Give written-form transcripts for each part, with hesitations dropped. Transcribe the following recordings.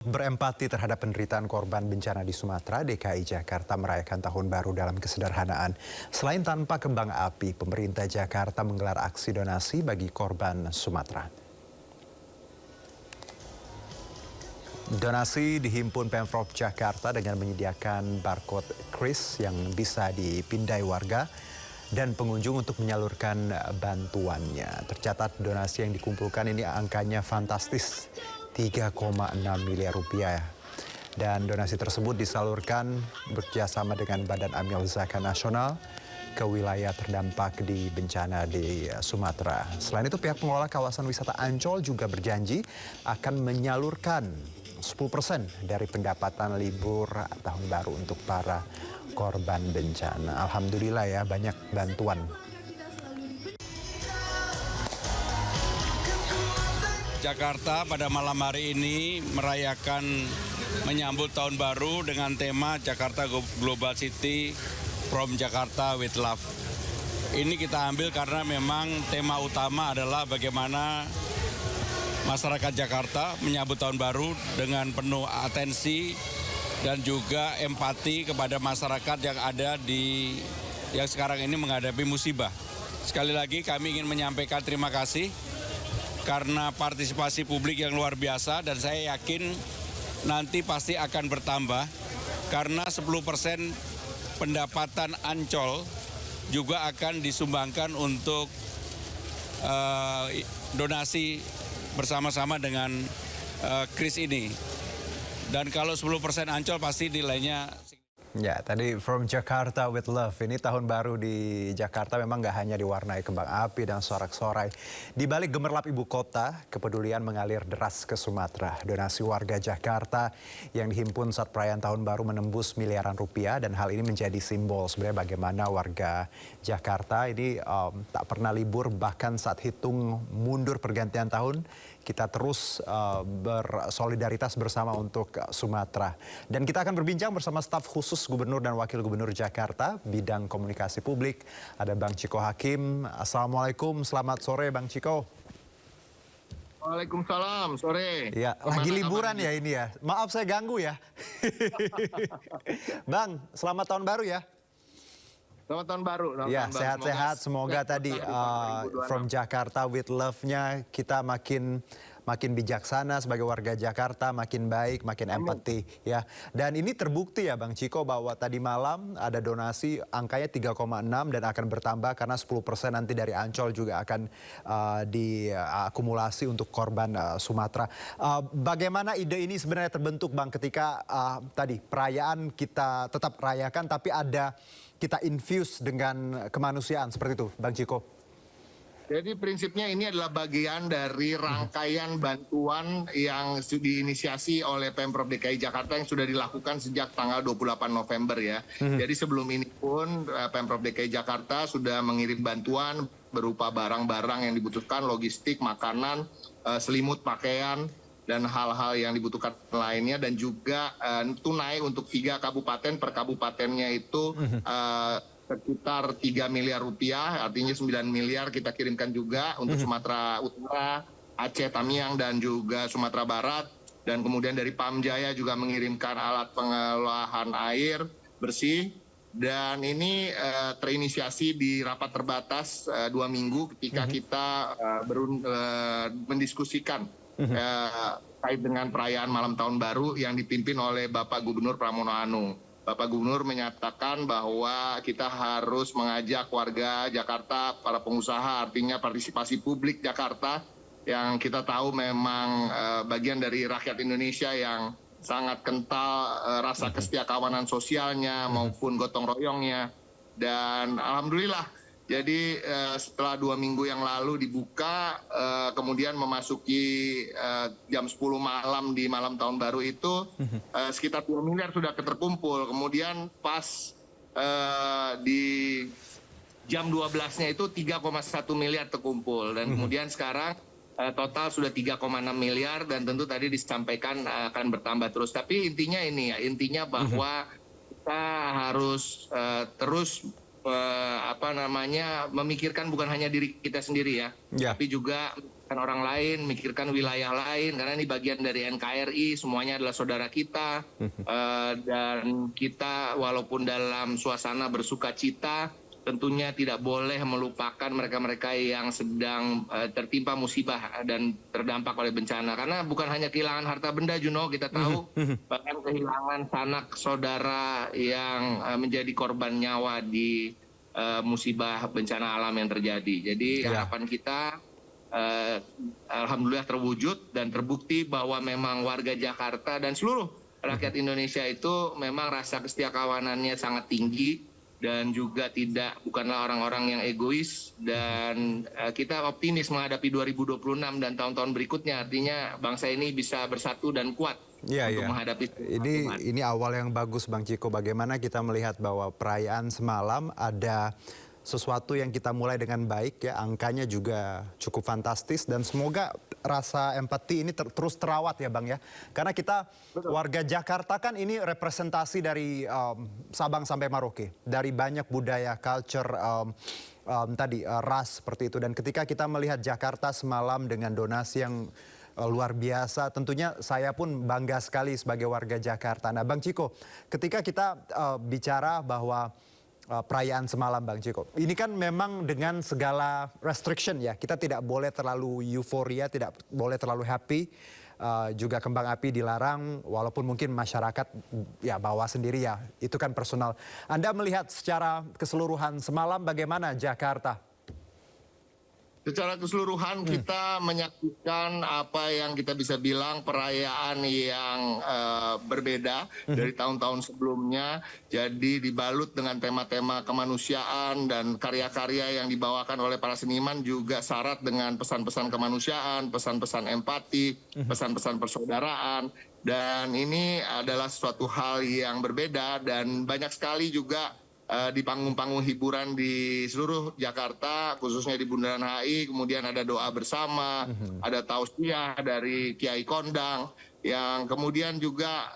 Berempati terhadap penderitaan korban bencana di Sumatera, DKI Jakarta merayakan Tahun Baru dalam kesederhanaan. Selain tanpa kembang api, pemerintah Jakarta menggelar aksi donasi bagi korban Sumatera. Donasi dihimpun Pemprov Jakarta dengan menyediakan barcode kris yang bisa dipindai warga dan pengunjung untuk menyalurkan bantuannya. Tercatat donasi yang dikumpulkan ini angkanya fantastis, 3,6 miliar rupiah. Dan donasi tersebut disalurkan bekerjasama dengan Badan Amil Zakat Nasional ke wilayah terdampak di bencana di Sumatera. Selain itu, pihak pengelola kawasan wisata Ancol juga berjanji akan menyalurkan 10% dari pendapatan libur tahun baru untuk para korban bencana. Alhamdulillah ya, banyak bantuan. Jakarta pada malam hari ini merayakan menyambut tahun baru dengan tema Jakarta Global City from Jakarta with Love. Ini kita ambil karena memang tema utama adalah bagaimana masyarakat Jakarta menyambut tahun baru dengan penuh atensi dan juga empati kepada masyarakat yang ada yang sekarang ini menghadapi musibah. Sekali lagi kami ingin menyampaikan terima kasih karena partisipasi publik yang luar biasa, dan saya yakin nanti pasti akan bertambah karena 10% pendapatan Ancol juga akan disumbangkan untuk donasi bersama-sama dengan kris ini. Dan kalau 10% Ancol pasti nilainya. Ya, tadi From Jakarta with Love. Ini tahun baru di Jakarta memang gak hanya diwarnai kembang api dan sorak-sorai. Di balik gemerlap ibu kota, kepedulian mengalir deras ke Sumatera. Donasi warga Jakarta yang dihimpun saat perayaan tahun baru menembus miliaran rupiah, dan hal ini menjadi simbol sebenarnya bagaimana warga Jakarta ini tak pernah libur, bahkan saat hitung mundur pergantian tahun, kita terus bersolidaritas bersama untuk Sumatera. Dan kita akan berbincang bersama staf khusus Gubernur dan Wakil Gubernur Jakarta, bidang komunikasi publik. Ada Bang Chiko Hakim. Assalamualaikum, selamat sore Bang Chiko. Waalaikumsalam, sore. Ya, lagi liburan ya ini ya. Maaf saya ganggu ya. Bang, selamat tahun baru ya. Selamat tahun baru. Ya, sehat-sehat. Semoga tadi From Jakarta with Love-nya kita makin bijaksana sebagai warga Jakarta, makin baik, makin empati ya. Dan ini terbukti ya Bang Chiko bahwa tadi malam ada donasi angkanya 3,6 dan akan bertambah karena 10% nanti dari Ancol juga akan diakumulasi untuk korban Sumatera. Bagaimana ide ini sebenarnya terbentuk Bang, ketika tadi perayaan kita tetap rayakan tapi ada kita infuse dengan kemanusiaan seperti itu Bang Chiko? Jadi prinsipnya ini adalah bagian dari rangkaian bantuan yang diinisiasi oleh Pemprov DKI Jakarta yang sudah dilakukan sejak tanggal 28 November ya. Jadi sebelum ini pun Pemprov DKI Jakarta sudah mengirim bantuan berupa barang-barang yang dibutuhkan, logistik, makanan, selimut, pakaian, dan hal-hal yang dibutuhkan lainnya, dan juga tunai untuk 3 kabupaten, per kabupatennya itu sekitar 3 miliar rupiah, artinya 9 miliar kita kirimkan juga untuk Sumatera Utara, Aceh, Tamiang, dan juga Sumatera Barat. Dan kemudian dari Pamjaya juga mengirimkan alat pengolahan air bersih. Dan ini terinisiasi di rapat terbatas 2 minggu ketika kita mendiskusikan terkait dengan perayaan malam tahun baru yang dipimpin oleh Bapak Gubernur Pramono Anung. Bapak Gubernur menyatakan bahwa kita harus mengajak warga Jakarta, para pengusaha, artinya partisipasi publik Jakarta yang kita tahu memang bagian dari rakyat Indonesia yang sangat kental rasa kesetiakawanan sosialnya maupun gotong royongnya. Dan alhamdulillah, jadi setelah 2 minggu yang lalu dibuka, kemudian memasuki jam 10 malam di malam tahun baru itu, sekitar 2 miliar sudah terkumpul. Kemudian pas di jam 12-nya itu 3,1 miliar terkumpul. Dan kemudian sekarang total sudah 3,6 miliar, dan tentu tadi disampaikan akan bertambah terus. Tapi intinya ini ya, intinya bahwa kita harus terus memikirkan bukan hanya diri kita sendiri ya, tapi juga memikirkan orang lain, memikirkan wilayah lain, karena ini bagian dari NKRI, semuanya adalah saudara kita. Dan kita walaupun dalam suasana bersuka cita, tentunya tidak boleh melupakan mereka-mereka yang sedang tertimpa musibah dan terdampak oleh bencana. Karena bukan hanya kehilangan harta benda, Juno, kita tahu, bahkan kehilangan sanak saudara yang menjadi korban nyawa di musibah bencana alam yang terjadi. Jadi harapan kita alhamdulillah terwujud dan terbukti bahwa memang warga Jakarta dan seluruh rakyat Indonesia itu memang rasa kesetiakawanannya sangat tinggi dan juga bukanlah orang-orang yang egois, dan kita optimis menghadapi 2026 dan tahun-tahun berikutnya, artinya bangsa ini bisa bersatu dan kuat. Untuk menghadapi ini awal yang bagus, Bang Ciko. Bagaimana kita melihat bahwa perayaan semalam ada sesuatu yang kita mulai dengan baik, ya, angkanya juga cukup fantastis, dan semoga rasa empati ini terus terawat, ya Bang, ya. Karena kita warga Jakarta kan ini representasi dari Sabang sampai Merauke, dari banyak budaya, culture, ras seperti itu. Dan ketika kita melihat Jakarta semalam dengan donasi yang luar biasa, tentunya saya pun bangga sekali sebagai warga Jakarta. Nah, Bang Ciko, ketika kita bicara bahwa perayaan semalam, Bang Ciko, ini kan memang dengan segala restriction, ya, kita tidak boleh terlalu euforia, tidak boleh terlalu happy, juga kembang api dilarang, walaupun mungkin masyarakat ya bawa sendiri, ya, itu kan personal. Anda melihat secara keseluruhan semalam bagaimana Jakarta? Secara keseluruhan kita menyaksikan apa yang kita bisa bilang perayaan yang berbeda dari tahun-tahun sebelumnya. Jadi dibalut dengan tema-tema kemanusiaan dan karya-karya yang dibawakan oleh para seniman juga syarat dengan pesan-pesan kemanusiaan, pesan-pesan empati, pesan-pesan persaudaraan. Dan ini adalah suatu hal yang berbeda, dan banyak sekali juga di panggung-panggung hiburan di seluruh Jakarta, khususnya di Bundaran HI, kemudian ada doa bersama, ada tausiah dari Kiai Kondang, yang kemudian juga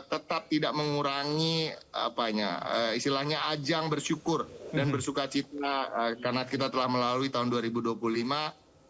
tetap tidak mengurangi istilahnya ajang bersyukur dan bersukacita karena kita telah melalui tahun 2025,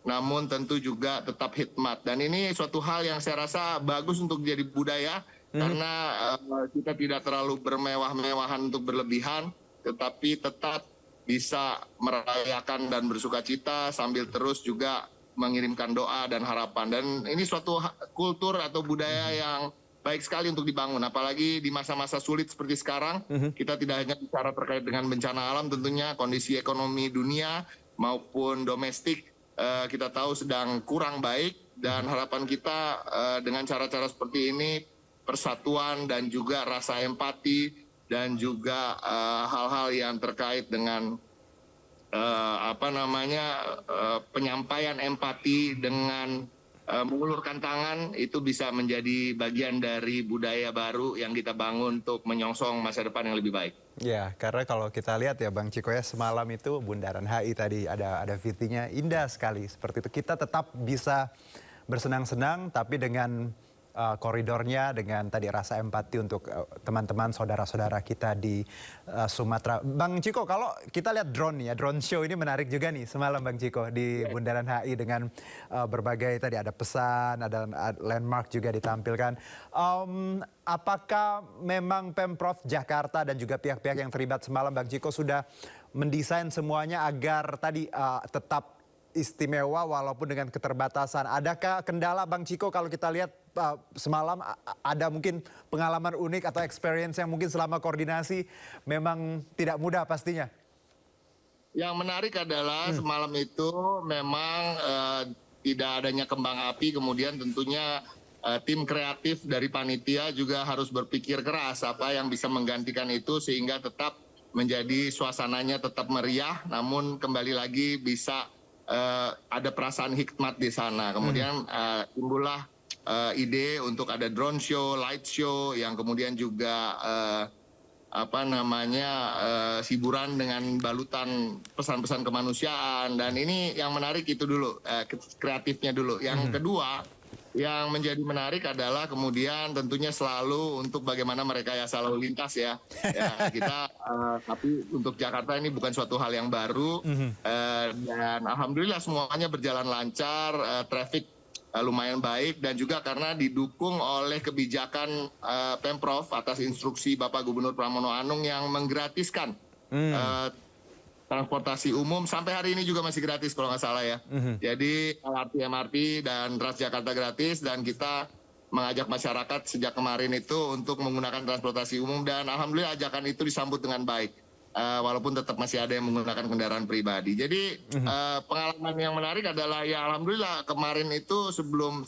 namun tentu juga tetap hikmat. Dan ini suatu hal yang saya rasa bagus untuk jadi budaya, karena kita tidak terlalu bermewah-mewahan untuk berlebihan, tetapi tetap bisa merayakan dan bersukacita sambil terus juga mengirimkan doa dan harapan. Dan ini suatu kultur atau budaya yang baik sekali untuk dibangun, apalagi di masa-masa sulit seperti sekarang. Kita tidak hanya bicara terkait dengan bencana alam, tentunya kondisi ekonomi dunia maupun domestik kita tahu sedang kurang baik, dan harapan kita dengan cara-cara seperti ini, persatuan dan juga rasa empati, dan juga hal-hal yang terkait dengan penyampaian empati dengan mengulurkan tangan, itu bisa menjadi bagian dari budaya baru yang kita bangun untuk menyongsong masa depan yang lebih baik. Ya, karena kalau kita lihat, ya Bang Ciko, ya, semalam itu Bundaran HI tadi ada VT-nya indah sekali seperti itu. Kita tetap bisa bersenang-senang, tapi dengan koridornya, dengan tadi rasa empati untuk teman-teman saudara-saudara kita di Sumatera. Bang Ciko, kalau kita lihat drone show ini menarik juga nih semalam, Bang Ciko, di Bundaran HI dengan berbagai tadi ada pesan, ada landmark juga ditampilkan. Apakah memang Pemprov Jakarta dan juga pihak-pihak yang terlibat semalam, Bang Ciko, sudah mendesain semuanya agar tadi tetap istimewa walaupun dengan keterbatasan? Adakah kendala, Bang Ciko, kalau kita lihat semalam ada mungkin pengalaman unik atau experience yang mungkin selama koordinasi memang tidak mudah pastinya? Yang menarik adalah semalam itu memang tidak adanya kembang api, kemudian tentunya tim kreatif dari panitia juga harus berpikir keras apa yang bisa menggantikan itu sehingga tetap menjadi suasananya tetap meriah, namun kembali lagi bisa ada perasaan hikmat di sana. Kemudian timbullah ide untuk ada drone show, light show, yang kemudian juga hiburan dengan balutan pesan-pesan kemanusiaan. Dan ini yang menarik itu dulu, kreatifnya dulu. Yang kedua, Yang menjadi menarik adalah kemudian tentunya selalu untuk bagaimana merekayasa lalu lintas ya. Ya kita tapi untuk Jakarta ini bukan suatu hal yang baru dan alhamdulillah semuanya berjalan lancar, traffic lumayan baik dan juga karena didukung oleh kebijakan Pemprov atas instruksi Bapak Gubernur Pramono Anung yang menggratiskan transportasi umum sampai hari ini juga masih gratis kalau nggak salah ya. Jadi LRT, MRT dan Transjakarta gratis dan kita mengajak masyarakat sejak kemarin itu untuk menggunakan transportasi umum dan alhamdulillah ajakan itu disambut dengan baik. Walaupun tetap masih ada yang menggunakan kendaraan pribadi. Jadi pengalaman yang menarik adalah ya alhamdulillah kemarin itu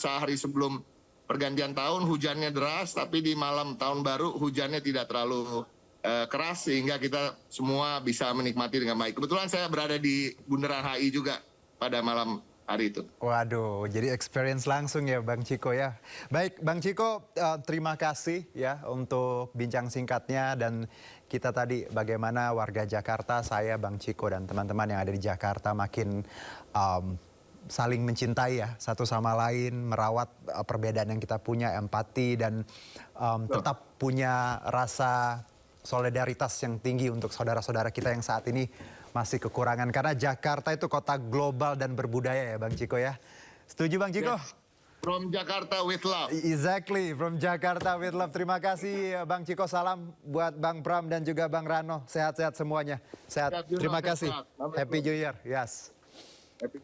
sehari sebelum pergantian tahun hujannya deras tapi di malam tahun baru hujannya tidak terlalu keras sehingga kita semua bisa menikmati dengan baik. Kebetulan saya berada di Bundaran HI juga pada malam hari itu. Waduh, jadi experience langsung ya Bang Ciko ya. Baik Bang Ciko, terima kasih ya untuk bincang singkatnya dan kita tadi bagaimana warga Jakarta, saya Bang Ciko dan teman-teman yang ada di Jakarta makin saling mencintai ya satu sama lain, merawat perbedaan yang kita punya, empati dan tetap punya rasa solidaritas yang tinggi untuk saudara-saudara kita yang saat ini masih kekurangan. Karena Jakarta itu kota global dan berbudaya ya Bang Ciko ya. Setuju Bang Ciko? Yes. From Jakarta with love. Exactly, from Jakarta with love. Terima kasih Bang Ciko, salam buat Bang Pram dan juga Bang Rano. Sehat-sehat semuanya. Sehat. Terima kasih. Happy New Year. Yes. Happy